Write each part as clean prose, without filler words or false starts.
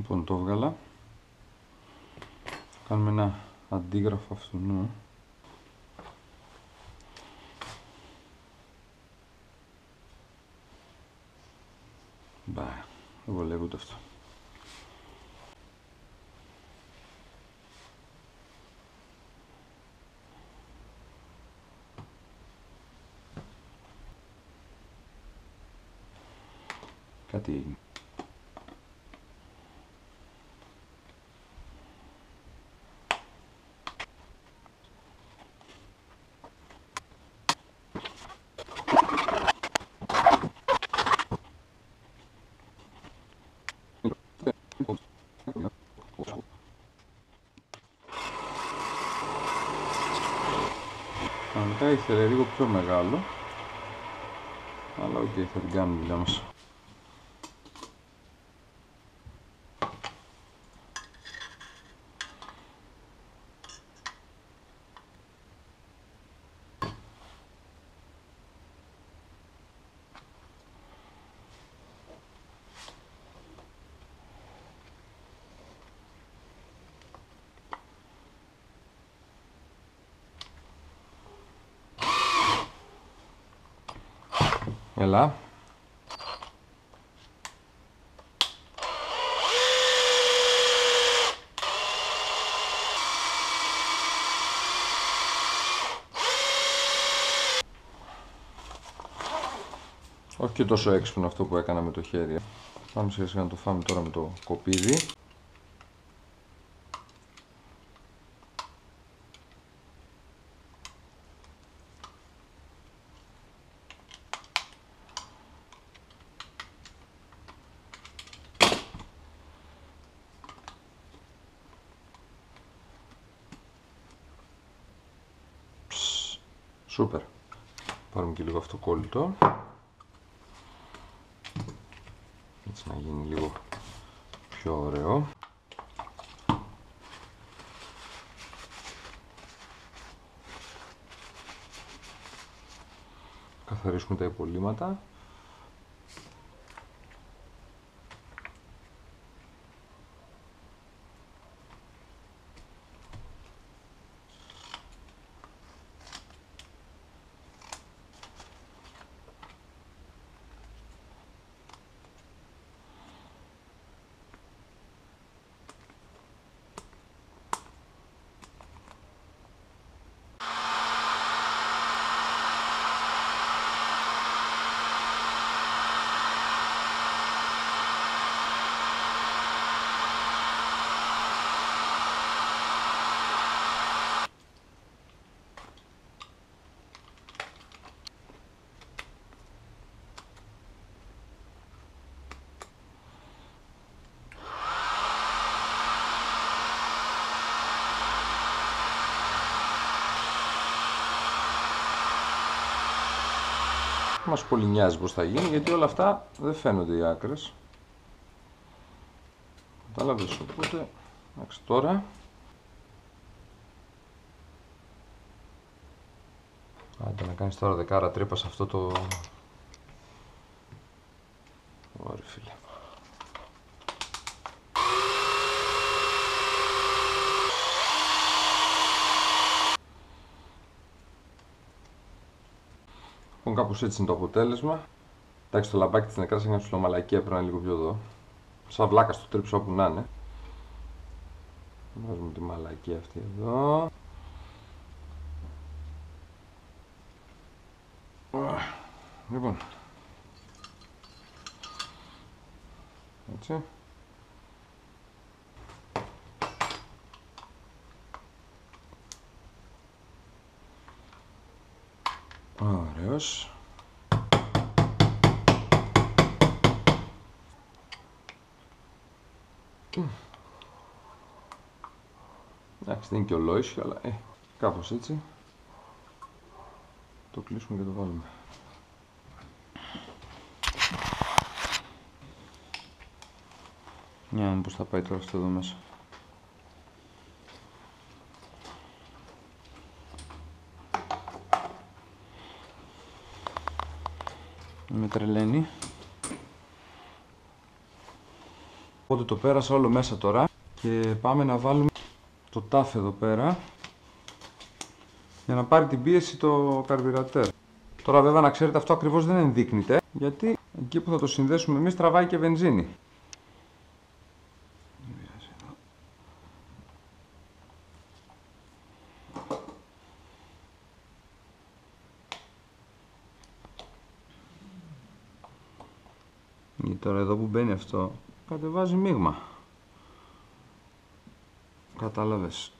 Λοιπόν, το έβγαλα. Κάνουμε ένα αντίγραφο αυτού. Μπα, δεν βολεύει ούτε αυτό. Κάτι... Κανονικά ήθελε λίγο πιο μεγάλο, αλλά οκ, θα την κάνουμε δουλειά μας. Έλα. Όχι και τόσο έξυπνο αυτό που έκανα με το χέρι. Πάμε σιγά σιγά να το φάμε τώρα με το κοπίδι. Σούπερ. Πάρουμε και λίγο αυτοκόλλητο. Έτσι να γίνει λίγο πιο ωραίο. Καθαρίσουμε τα υπολείμματα. Μας πολύ νοιάζει πως θα γίνει, γιατί όλα αυτά δεν φαίνονται οι άκρες. Κατάλαβες, οπότε εντάξει, τώρα άντε να κάνεις τώρα δεκάρα τρύπα σε αυτό το... Ωραία φίλε. Λοιπόν, κάπως έτσι είναι το αποτέλεσμα. Εντάξει, το λαμπάκι της νεκράς είναι ψιλομαλακία, πρέπει να είναι λίγο πιο εδώ. Σαν βλάκα στο τρίψω όπου να είναι. Βάζουμε τη μαλακία αυτή εδώ. Λοιπόν. Έτσι. Ωραίος. Εντάξει, δεν είναι και ολόισιο, αλλά κάπως έτσι. Το κλείσουμε και το βάλουμε. Για να δούμε πώς θα πάει τώρα αυτό εδώ μέσα. Με τρελαίνει. Οπότε το πέρασα όλο μέσα τώρα και πάμε να βάλουμε το τάφ εδώ πέρα για να πάρει την πίεση το καρμπυρατέρ. Τώρα βέβαια να ξέρετε αυτό ακριβώς δεν ενδείκνυται, γιατί εκεί που θα το συνδέσουμε εμείς τραβάει και βενζίνη. Τώρα εδώ που μπαίνει αυτό κατεβάζει μείγμα. Κατάλαβες.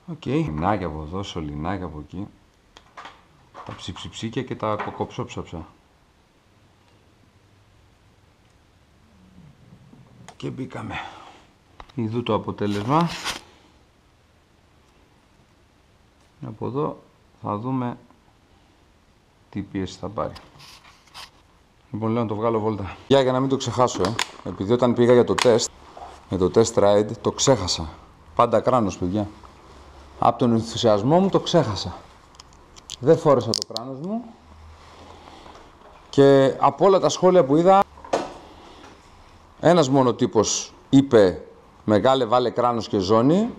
Οκ. Λινάκια από εδώ, σωληνάκια από εκεί. Τα ψιψιψίκια και τα κοκοψόψαψα. Και μπήκαμε. Ιδού το αποτέλεσμα. Από εδώ θα δούμε τι πίεση θα πάρει. Λοιπόν, λέω να το βγάλω βόλτα. Για να μην το ξεχάσω, επειδή όταν πήγα για το τεστ, για το test ride, το ξέχασα. Πάντα κράνος, παιδιά. Από τον ενθουσιασμό μου το ξέχασα. Δεν φόρεσα το κράνος μου. Και από όλα τα σχόλια που είδα, ένας μόνο τύπος είπε μεγάλε βάλε κράνος και ζώνη.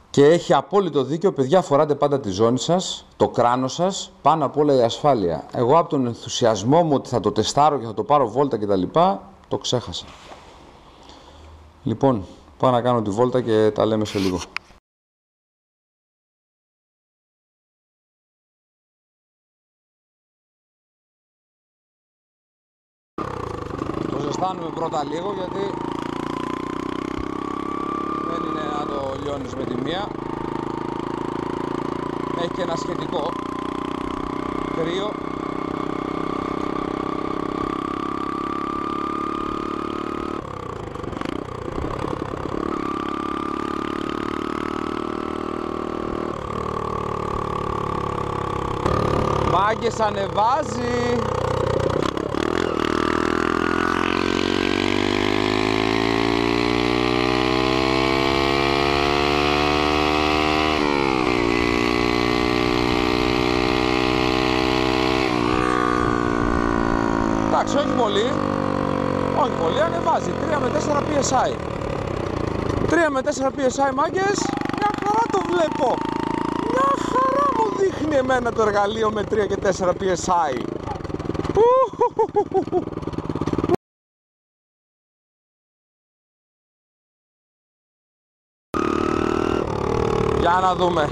Και έχει απόλυτο δίκιο, παιδιά, φοράτε πάντα τη ζώνη σας, το κράνος σας, πάνω απ' όλα η ασφάλεια. Εγώ από τον ενθουσιασμό μου ότι θα το τεστάρω και θα το πάρω βόλτα κτλ, το ξέχασα. Λοιπόν, πάω να κάνω τη βόλτα και τα λέμε σε λίγο. Το ζεστάνουμε πρώτα λίγο, γιατί δεν είναι να το λιώνεις με τη μία. Έχει και ένα σχετικό κρύο. Μάγκες, ανεβάζει! Εντάξει, όχι πολύ, ανεβάζει, 3 με 4 PSI. 3 με 4 PSI, μάγκες, μια χαρά το βλέπω. Μια χαρά μου δείχνει εμένα το εργαλείο με 3 και 4 PSI. Για να δούμε.